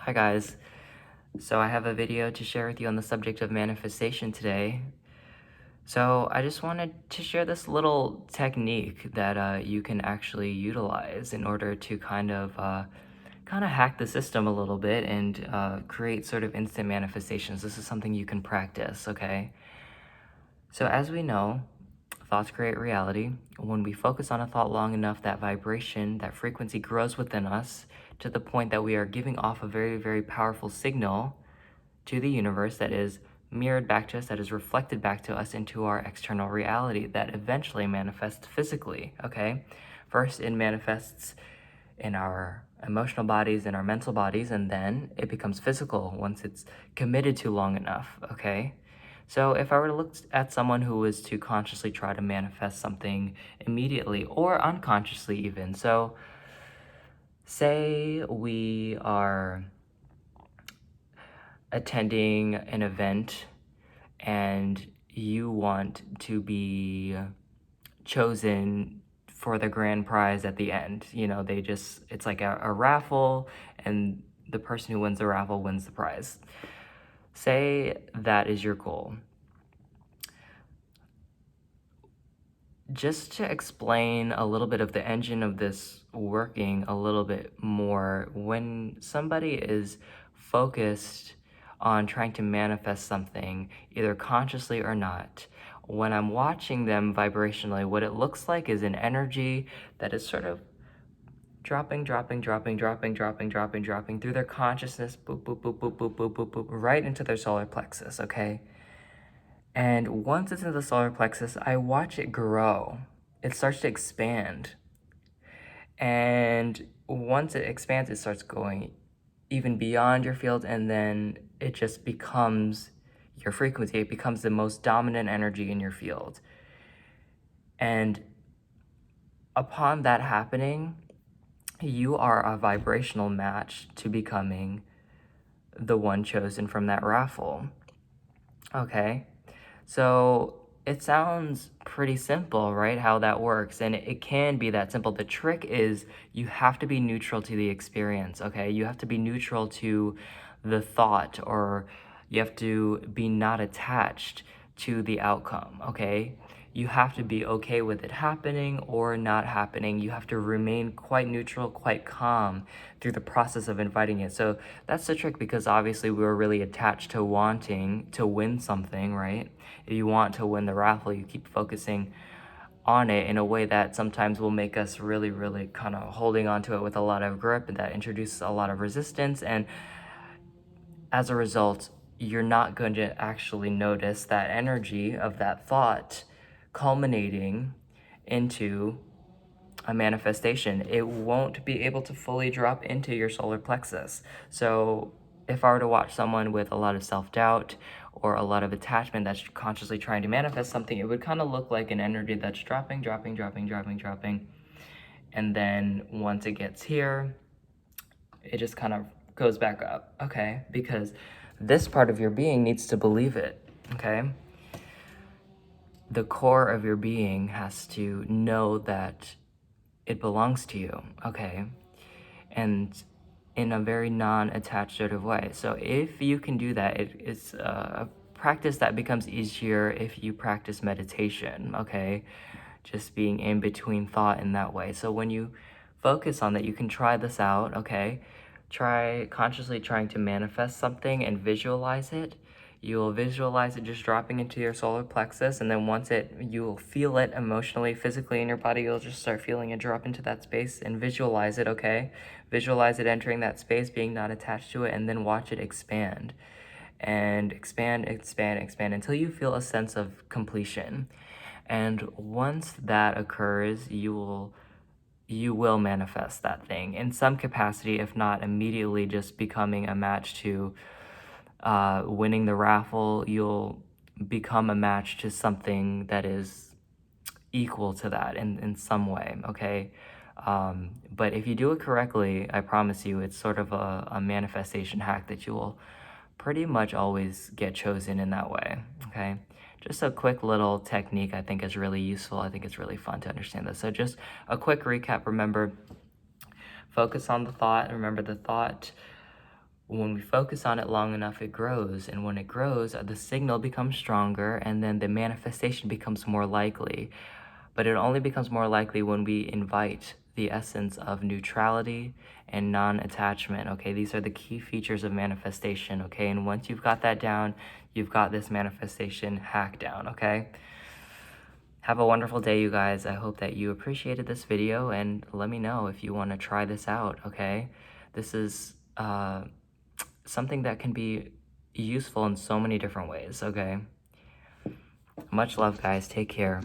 Hi guys. So I have a video to share with you on the subject of manifestation today. So I just wanted to share this little technique that you can actually utilize in order to kind of hack the system a little bit and create sort of instant manifestations. This is something you can practice, okay? So as we know, thoughts create reality. When we focus on a thought long enough, that vibration, that frequency grows within us to the point that we are giving off a very, very powerful signal to the universe that is mirrored back to us, that is reflected back to us into our external reality that eventually manifests physically, okay? First, it manifests in our emotional bodies and our mental bodies, and then it becomes physical once it's committed to long enough, okay? So if I were to look at someone who was to consciously try to manifest something immediately or unconsciously even, so say we are attending an event and you want to be chosen for the grand prize at the end. It's like a raffle, and the person who wins the raffle wins the prize. Say that is your goal. Just to explain a little bit of the engine of this working a little bit more, when somebody is focused on trying to manifest something, either consciously or not, when I'm watching them vibrationally, what it looks like is an energy that is sort of dropping through their consciousness, boop, boop, boop, boop, boop, boop, boop, boop, right into their solar plexus, okay? And once it's in the solar plexus, I watch it grow. It starts to expand. And once it expands, it starts going even beyond your field, and then it just becomes your frequency. It becomes the most dominant energy in your field. And upon that happening, you are a vibrational match to becoming the one chosen from that raffle. Okay? So it sounds pretty simple, right? How that works. And it can be that simple. The trick is you have to be neutral to the experience, okay? You have to be neutral to the thought, or you have to be not attached to the outcome, okay? You have to be okay with it happening or not happening. You have to remain quite neutral, quite calm through the process of inviting it. So that's the trick, because obviously we were really attached to wanting to win something, right? If you want to win the raffle, you keep focusing on it in a way that sometimes will make us really, really kind of holding on to it with a lot of grip, and that introduces a lot of resistance. And as a result, you're not going to actually notice that energy of that thought culminating into a manifestation. It won't be able to fully drop into your solar plexus. So if I were to watch someone with a lot of self-doubt or a lot of attachment that's consciously trying to manifest something, it would kind of look like an energy that's dropping. And then once it gets here, it just kind of goes back up, okay? Because this part of your being needs to believe it, okay? The core of your being has to know that it belongs to you, okay? And in a very non-attached sort of way. So if you can do that, it's a practice that becomes easier if you practice meditation, okay? Just being in between thought in that way. So when you focus on that, you can try this out, okay? Try consciously trying to manifest something and visualize it. You'll visualize it just dropping into your solar plexus, and then you'll feel it emotionally, physically in your body. You'll just start feeling it drop into that space and visualize it, okay? Visualize it entering that space, being not attached to it, and then watch it expand. And expand until you feel a sense of completion. And once that occurs, you will manifest that thing in some capacity, if not immediately just becoming a match to winning the raffle. You'll become a match to something that is equal to that in some way, okay? But if you do it correctly, I promise you, it's sort of a manifestation hack that you will pretty much always get chosen in that way, okay? Just a quick little technique I think is really useful. I think it's really fun to understand this. So just a quick recap. Remember, focus on the thought. Remember, the thought when we focus on it long enough, it grows. And when it grows, the signal becomes stronger, and then the manifestation becomes more likely. But it only becomes more likely when we invite the essence of neutrality and non-attachment, okay? These are the key features of manifestation, okay? And once you've got that down, you've got this manifestation hack down, okay? Have a wonderful day, you guys. I hope that you appreciated this video, and let me know if you want to try this out, okay? This is something that can be useful in so many different ways, okay? Much love, guys. Take care.